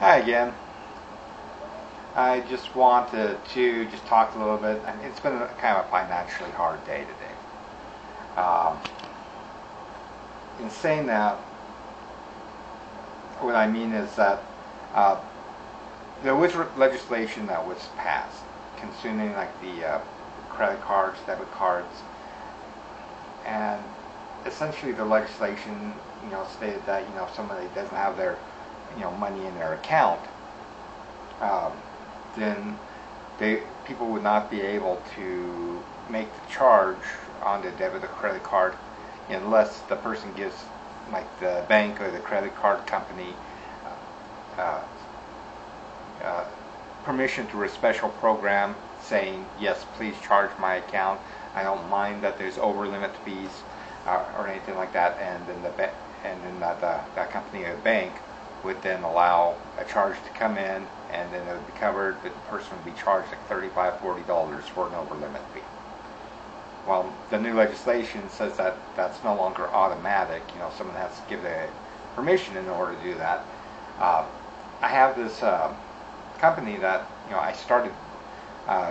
Hi again. I just wanted to just talk a little bit. It's been kind of a financially hard day today. Um, in saying that, what I mean is that uh, there was legislation that was passed concerning like the credit cards, debit cards, and essentially the legislation, stated that if somebody doesn't have their, money in their account, um, then people would not be able to make the charge on the debit or credit card unless the person gives, like the bank or the credit card company, uh, uh, permission through a special program saying, yes, please charge my account. I don't mind that there's over limit fees or anything like that, and then that company or the bank would then allow a charge to come in, and then it would be covered, but the person would be charged like $35-40 for an over limit fee. Well, the new legislation says that that's no longer automatic. Someone has to give the permission in order to do that. I have this company that I started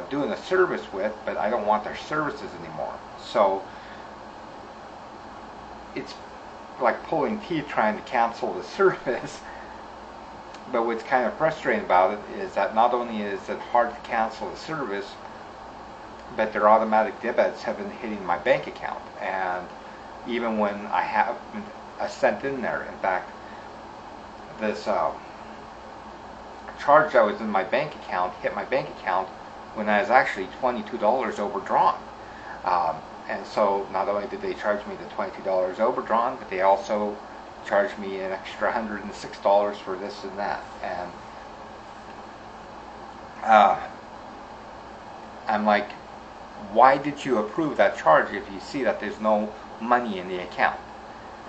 doing a service with, but I don't want their services anymore. So it's like pulling teeth trying to cancel the service. But what's kind of frustrating about it is that not only is it hard to cancel the service, but their automatic debits have been hitting my bank account. And even when I have a cent in there, in fact, this charge that was in my bank account hit my bank account when I was actually $22 overdrawn. And so not only did they charge me the $22 overdrawn, but they also charged me an extra $106 for this and that. And I'm like, why did you approve that charge if you see that there's no money in the account?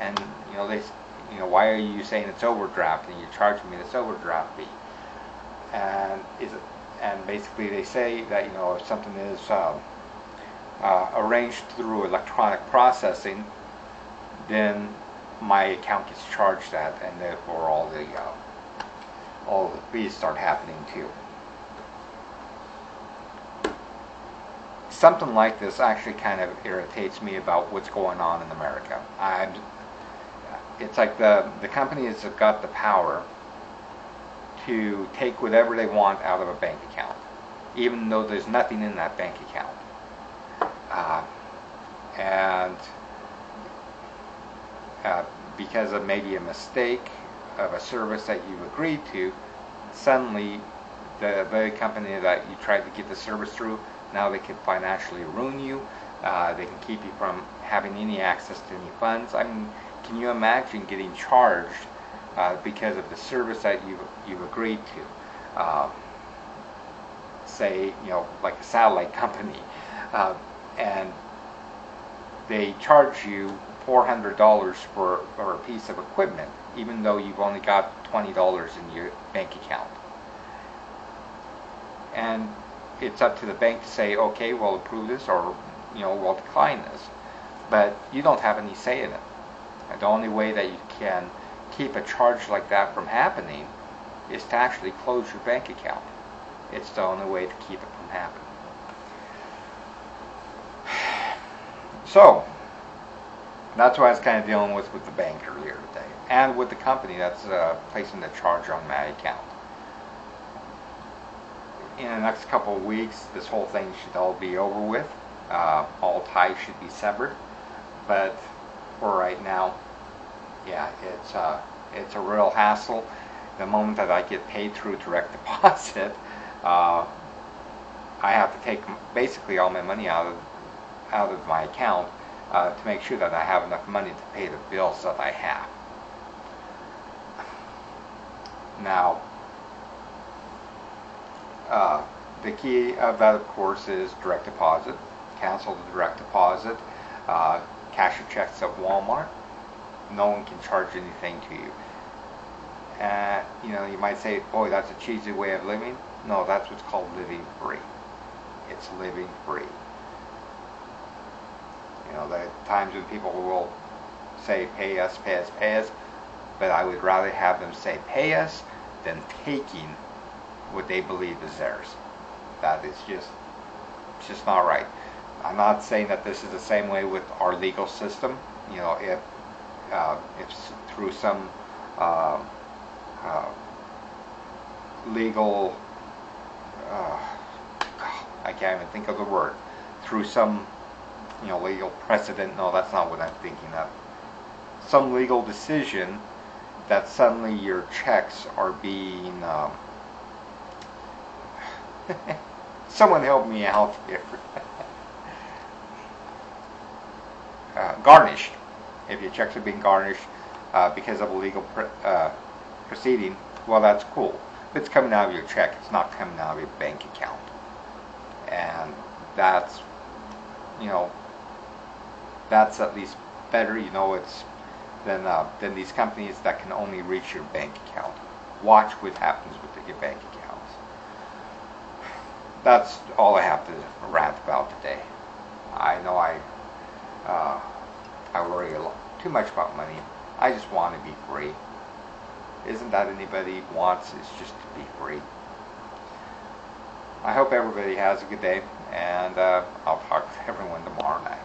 And why are you saying it's overdraft and you're charging me this overdraft fee? And basically they say that if something is arranged through electronic processing, then my account gets charged that, and therefore all the fees start happening too. Something like this actually kind of irritates me about what's going on in America. It's like the companies have got the power to take whatever they want out of a bank account, even though there's nothing in that bank account. Because of maybe a mistake of a service that you agreed to, suddenly the very company that you tried to get the service through, now they can financially ruin you. They can keep you from having any access to any funds. I mean, can you imagine getting charged because of the service that you've agreed to? Say, like a satellite company, and they charge you $400 for a piece of equipment, even though you've only got $20 in your bank account. And it's up to the bank to say, okay, we'll approve this, or we'll decline this. But you don't have any say in it. And the only way that you can keep a charge like that from happening is to actually close your bank account. It's the only way to keep it from happening. So that's what I was kind of dealing with the bank earlier today, and with the company that's placing the charge on my account. In the next couple of weeks, this whole thing should all be over with. All ties should be severed. But for right now, yeah, it's a real hassle. The moment that I get paid through direct deposit, I have to take basically all my money out of my account to make sure that I have enough money to pay the bills that I have. Now, the key of that, of course, is direct deposit. Cancel the direct deposit. Cash your checks at Walmart. No one can charge anything to you. You might say, boy, that's a cheesy way of living. No, that's what's called living free. It's living free. There are times when people will say, pay us, pay us, pay us, but I would rather have them say, pay us, than taking what they believe is theirs. That is just, it's just not right. I'm not saying that this is the same way with our legal system. You know, if through some legal, I can't even think of the word, through some, you know, legal precedent. No, that's not what I'm thinking of. Some legal decision that suddenly your checks are being someone help me out here. Garnished. If your checks are being garnished because of a legal proceeding, well, that's cool. If it's coming out of your check, it's not coming out of your bank account. And that's, you know, that's at least better, you know, it's than these companies that can only reach your bank account. Watch what happens with your bank accounts. That's all I have to rant about today. I know I worry too much about money. I just want to be free. Isn't that anybody wants, is just to be free? I hope everybody has a good day, and I'll talk to everyone tomorrow night.